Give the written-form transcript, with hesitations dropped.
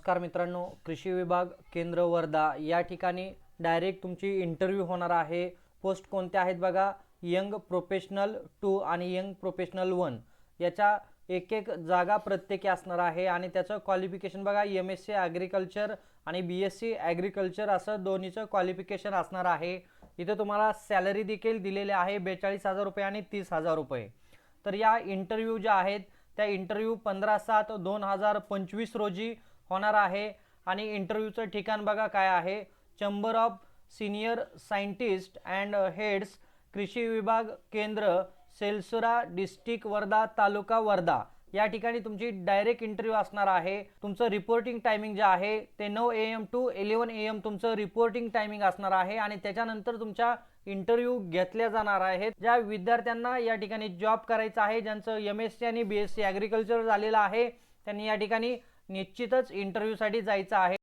नमस्कार मित्रांनो, कृषी विभाग केंद्र वर्धा या ठिकाणी डायरेक्ट तुमची इंटरव्ह्यू होणार आहे। पोस्ट कोणत्या आहेत बघा, यंग प्रोफेशनल 2 आणि यंग प्रोफेशनल 1 याच्या एक एक जागा प्रत्येकी असणार आहे आणि त्याचं क्वालिफिकेशन बघा MSc ॲग्रिकल्चर आणि BSc ॲग्रिकल्चर असं दोन्हीचं क्वालिफिकेशन असणार आहे। इथे तुम्हाला सॅलरी देखील दिलेले आहे 42,000 रुपये आणि 30,000 रुपये। तर या इंटरव्ह्यू ज्या आहेत त्या इंटरव्ह्यू 15/7/2025 रोजी होणार आहे आणि इंटरव्ह्यूचं ठिकाण बघा काय आहे, chamber of senior scientist and heads, कृषी विभाग केंद्र, सेलसुरा डिस्ट्रिक्ट वर्धा, तालुका वर्धा या ठिकाणी तुमची डायरेक्ट इंटरव्ह्यू असणार आहे। तुमचं रिपोर्टिंग टायमिंग जे आहे ते 9 AM to 11 AM तुमचं रिपोर्टिंग टायमिंग असणार आहे आणि त्याच्यानंतर तुमच्या इंटरव्ह्यू घेतल्या जाणार आहेत। ज्या विद्यार्थ्यांना या ठिकाणी जॉब करायचा आहे, ज्यांचं MSc आणि BSc ॲग्रिकल्चर झालेलं आहे, त्यांनी या ठिकाणी निश्चितच इंटरव्ह्यूसाठी जायचं आहे।